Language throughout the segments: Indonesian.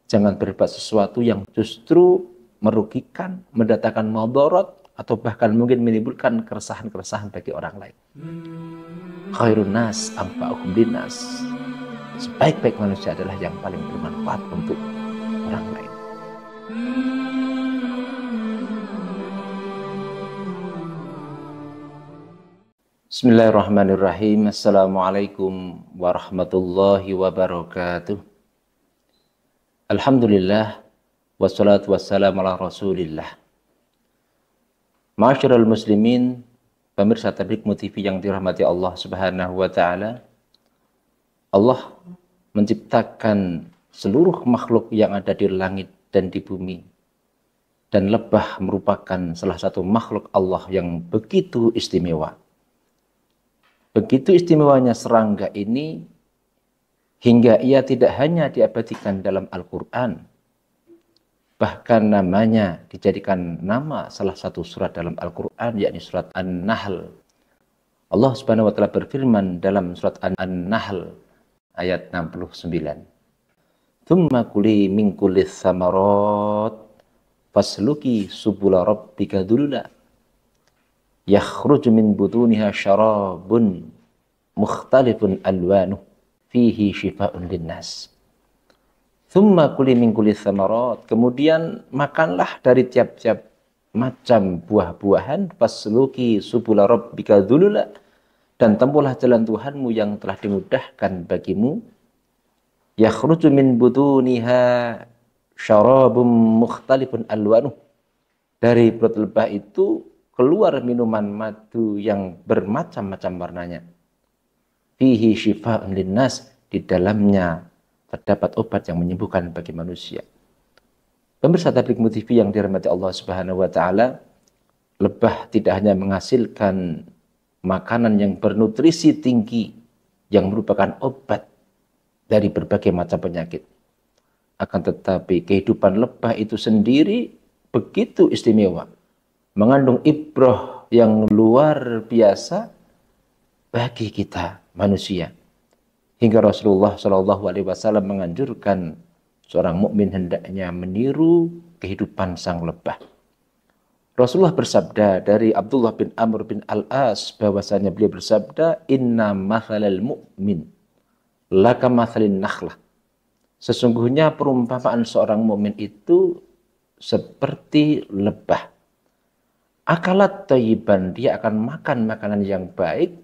Jangan berbuat sesuatu yang justru merugikan, mendatangkan mudarat, atau bahkan mungkin menimbulkan keresahan-keresahan bagi orang lain. Khairun nas anfa'uhum linnas. Sebaik-baik manusia adalah yang paling bermanfaat untuk orang lain. Bismillahirrahmanirrahim. Assalamualaikum warahmatullahi wabarakatuh. Alhamdulillah, wassalatu wassalamu ala rasulillah. Ma'asyiral muslimin, pemirsa Tabligh TV yang dirahmati Allah subhanahu wa ta'ala. Allah menciptakan seluruh makhluk yang ada di langit dan di bumi. Dan lebah merupakan salah satu makhluk Allah yang begitu istimewa. Begitu istimewanya serangga ini, hingga ia tidak hanya diabadikan dalam Al-Quran, bahkan namanya dijadikan nama salah satu surat dalam Al-Quran, yakni surat An-Nahl. Allah Subhanahu wa ta'ala berfirman dalam surat An-Nahl ayat 69. Tsumma kuli min kulli tsamarat fasluki subula rabbika dzulula yakhruju min butuniha syarabun mukhtalifun alwanuh fihi shifaa'un linnas. Tsumma kuli min kulli tsamarat, kemudian makanlah dari tiap-tiap macam buah-buahan, fasluki subula rabbika dzulula, dan tempuhlah jalan Tuhanmu yang telah dimudahkan bagimu. Yakhruju min butuniha syarabun mukhtalifun alwanuh, dari perut lebah itu keluar minuman madu yang bermacam-macam warnanya. Fihi shifaa'un linnas, di dalamnya terdapat obat yang menyembuhkan bagi manusia. Pemirsa Tabligh TV yang dirahmati Allah Subhanahu wa ta'ala, lebah tidak hanya menghasilkan makanan yang bernutrisi tinggi yang merupakan obat dari berbagai macam penyakit. Akan tetapi kehidupan lebah itu sendiri begitu istimewa, mengandung ibrah yang luar biasa bagi kita manusia. Hingga Rasulullah SAW menganjurkan seorang mukmin hendaknya meniru kehidupan sang lebah. Rasulullah bersabda dari Abdullah bin Amr bin Al-As, bahwasanya beliau bersabda, inna mathalal mu'min laka mathalin nakhlah. Sesungguhnya perumpamaan seorang mukmin itu seperti lebah. Akalat thayyiban, dia akan makan makanan yang baik.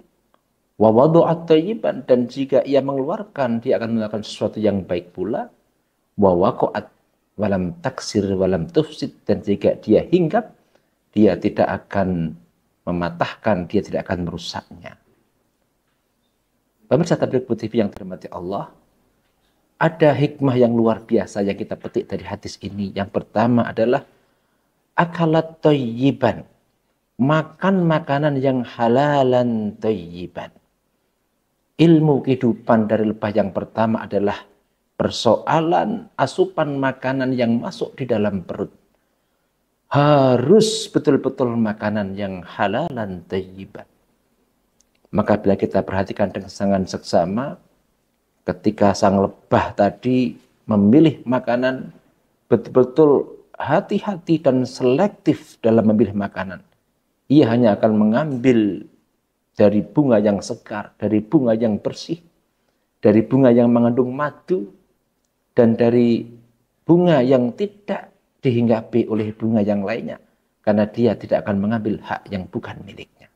Wa wadu'at thayyiban, dan jika ia mengeluarkan, dia akan melakukan sesuatu yang baik pula. Wa waqa'at walam taksir walam tufsid, dan jika dia hinggap, dia tidak akan mematahkan, dia tidak akan merusaknya. Pemirsa Tabligh TV yang dirahmati Allah, ada hikmah yang luar biasa yang kita petik dari hadis ini. Yang pertama adalah akalat thayyiban, makan makanan yang halalan thayyiban. Ilmu kehidupan dari lebah yang pertama adalah persoalan asupan makanan yang masuk di dalam perut. Harus betul-betul makanan yang halalan thayyiban. Maka bila kita perhatikan dengan sangat seksama, ketika sang lebah tadi memilih makanan, betul-betul hati-hati dan selektif dalam memilih makanan. Ia hanya akan mengambil dari bunga yang segar, dari bunga yang bersih, dari bunga yang mengandung madu, dan dari bunga yang tidak dihinggapi oleh bunga yang lainnya, karena dia tidak akan mengambil hak yang bukan miliknya.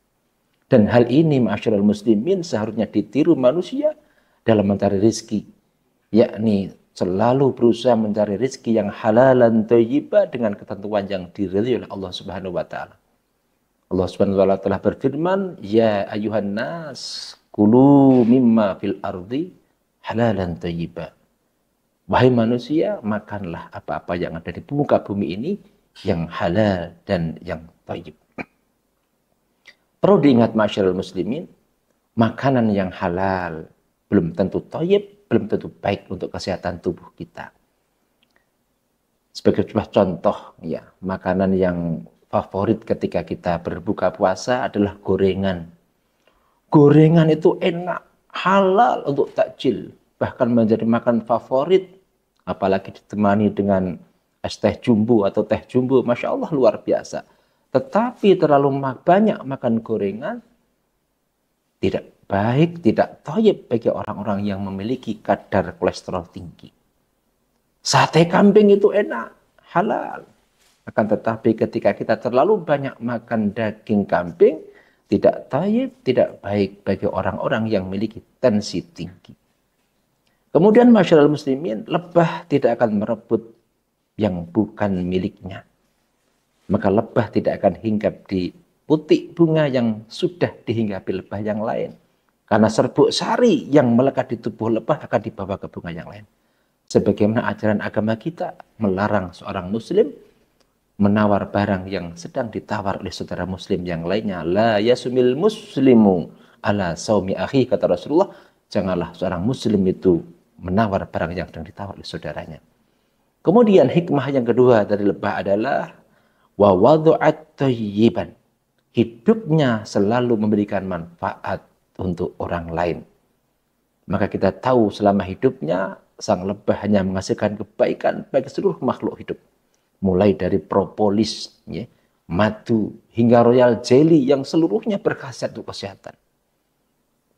Dan hal ini, ma'asyiral muslimin, seharusnya ditiru manusia dalam mencari rezeki, yakni selalu berusaha mencari rezeki yang halalan thayyibah dengan ketentuan yang diridhai oleh Allah Subhanahu wa ta'ala. Allah Subhanahu wa ta'ala telah berfirman, ya ayuhan nas kulu mimma fil ardi halalan thayyibah. Wahai manusia, makanlah apa-apa yang ada di muka bumi ini yang halal dan yang thayyib. Perlu diingat masyarakat muslimin, makanan yang halal belum tentu thayyib, belum tentu baik untuk kesehatan tubuh kita. Sebagai sebuah contoh, ya, makanan yang favorit ketika kita berbuka puasa adalah gorengan. Gorengan itu enak, halal untuk takjil, bahkan menjadi makan favorit apalagi ditemani dengan es teh jumbo atau teh jumbo, Masya Allah luar biasa. Tetapi terlalu banyak makan gorengan, tidak baik, tidak thayyib bagi orang-orang yang memiliki kadar kolesterol tinggi. Sate kambing itu enak, halal. Akan tetapi ketika kita terlalu banyak makan daging kambing, tidak thayyib, tidak baik bagi orang-orang yang memiliki tensi tinggi. Kemudian masyarakat muslimin, lebah tidak akan merebut yang bukan miliknya. Maka lebah tidak akan hinggap di putik bunga yang sudah dihinggapi lebah yang lain. Karena serbuk sari yang melekat di tubuh lebah akan dibawa ke bunga yang lain. Sebagaimana ajaran agama kita melarang seorang muslim menawar barang yang sedang ditawar oleh saudara muslim yang lainnya. La yasumil muslimu ala saumi akhi, kata Rasulullah. Janganlah seorang muslim itu menawar barang yang sedang ditawar oleh saudaranya. Kemudian hikmah yang kedua dari lebah adalah wa wadu'at thayyiban. Hidupnya selalu memberikan manfaat untuk orang lain. Maka kita tahu selama hidupnya sang lebah hanya menghasilkan kebaikan bagi seluruh makhluk hidup. Mulai dari propolis, ya, madu, hingga royal jelly yang seluruhnya berkhasiat untuk kesehatan.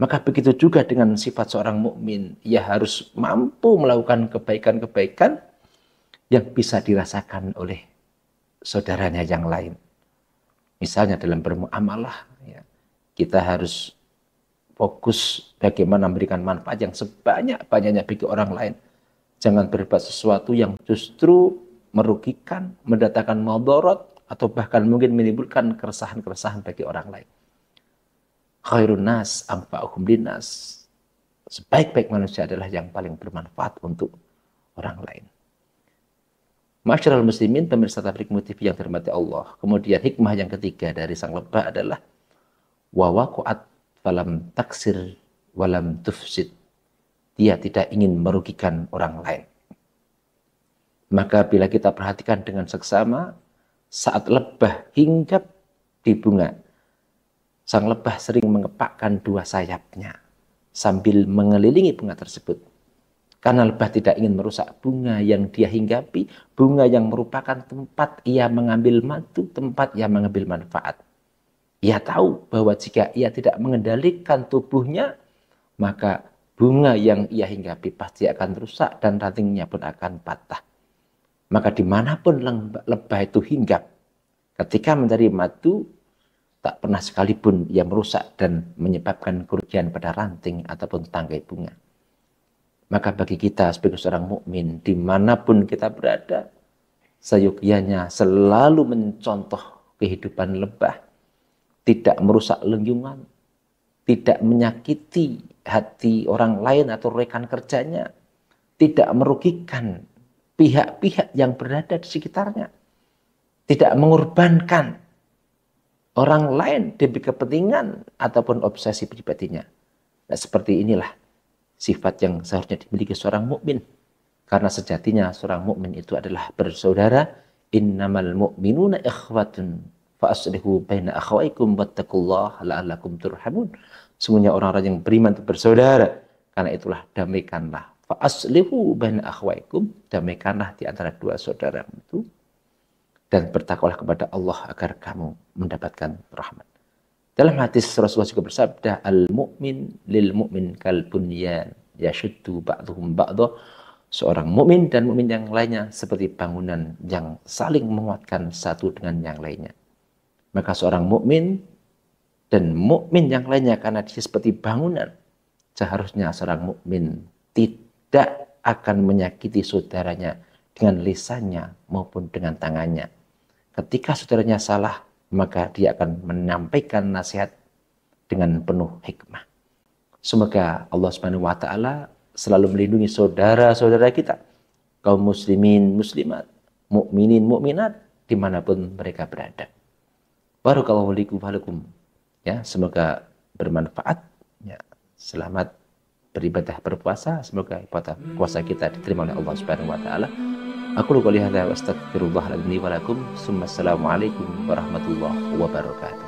Maka begitu juga dengan sifat seorang mukmin, ia harus mampu melakukan kebaikan-kebaikan yang bisa dirasakan oleh saudaranya yang lain. Misalnya dalam bermuamalah, ya, kita harus fokus bagaimana memberikan manfaat yang sebanyak-banyaknya bagi orang lain. Jangan berbuat sesuatu yang justru merugikan, mendatangkan madarat, atau bahkan mungkin menimbulkan keresahan-keresahan bagi orang lain. Khairun nas anfa'uhum linnas. Sebaik-baik manusia adalah yang paling bermanfaat untuk orang lain. Masyarul muslimin, pemirsa Tabligh TV yang dirahmati Allah. Kemudian hikmah yang ketiga dari sang lebah adalah wa waqa'at falam taksir walam tufsid. Dia tidak ingin merugikan orang lain. Maka bila kita perhatikan dengan seksama, saat lebah hinggap di bunga, sang lebah sering mengepakkan dua sayapnya sambil mengelilingi bunga tersebut. Karena lebah tidak ingin merusak bunga yang dia hinggapi, bunga yang merupakan tempat ia mengambil madu, tempat ia mengambil manfaat. Ia tahu bahwa jika ia tidak mengendalikan tubuhnya, maka bunga yang ia hinggapi pasti akan rusak dan rantingnya pun akan patah. Maka dimanapun lebah itu hinggap, ketika mencari madu, tak pernah sekalipun ia merusak dan menyebabkan kerugian pada ranting ataupun tangkai bunga. Maka bagi kita sebagai seorang mukmin, dimanapun kita berada, seyogyanya selalu mencontoh kehidupan lebah, tidak merusak lingkungan, tidak menyakiti hati orang lain atau rekan kerjanya, tidak merugikan pihak-pihak yang berada di sekitarnya, tidak mengorbankan orang lain demi kepentingan ataupun obsesi pribadinya. Nah, seperti inilah sifat yang seharusnya dimiliki seorang mukmin. Karena sejatinya seorang mukmin itu adalah bersaudara. Innamal mu'minuna ikhwatun fa aslihu baina akhawaykum wattaqullaha la'allakum turhamun. Sungguhnya orang-orang yang beriman itu bersaudara. Karena itulah damaikanlah. Fa aslihu baina akhawaykum. Damaikanlah di antara dua saudara itu. Dan bertakwalah kepada Allah agar kamu mendapatkan rahmat. Dalam hadis Rasulullah juga bersabda, al-mu'min lil-mu'min kal-bunyan yashuddu ba'duhum ba'dah. Seorang mukmin dan mukmin yang lainnya seperti bangunan yang saling menguatkan satu dengan yang lainnya. Maka seorang mukmin dan mukmin yang lainnya karena dia seperti bangunan, seharusnya seorang mukmin tidak akan menyakiti saudaranya dengan lisannya maupun dengan tangannya. Ketika saudaranya salah, maka dia akan menyampaikan nasihat dengan penuh hikmah. Semoga Allah Subhanahu wa taala selalu melindungi saudara-saudara kita, kaum muslimin, muslimat, mukminin, mukminat dimanapun mereka berada. Barakallahu likum. Ya, semoga bermanfaat. Ya, selamat beribadah berpuasa. Semoga puasa kita diterima oleh Allah Subhanahu wa taala. Aku qouli hadza wa astaghfirullah li wa lakum. Assalamualaikum warahmatullahi wabarakatuh.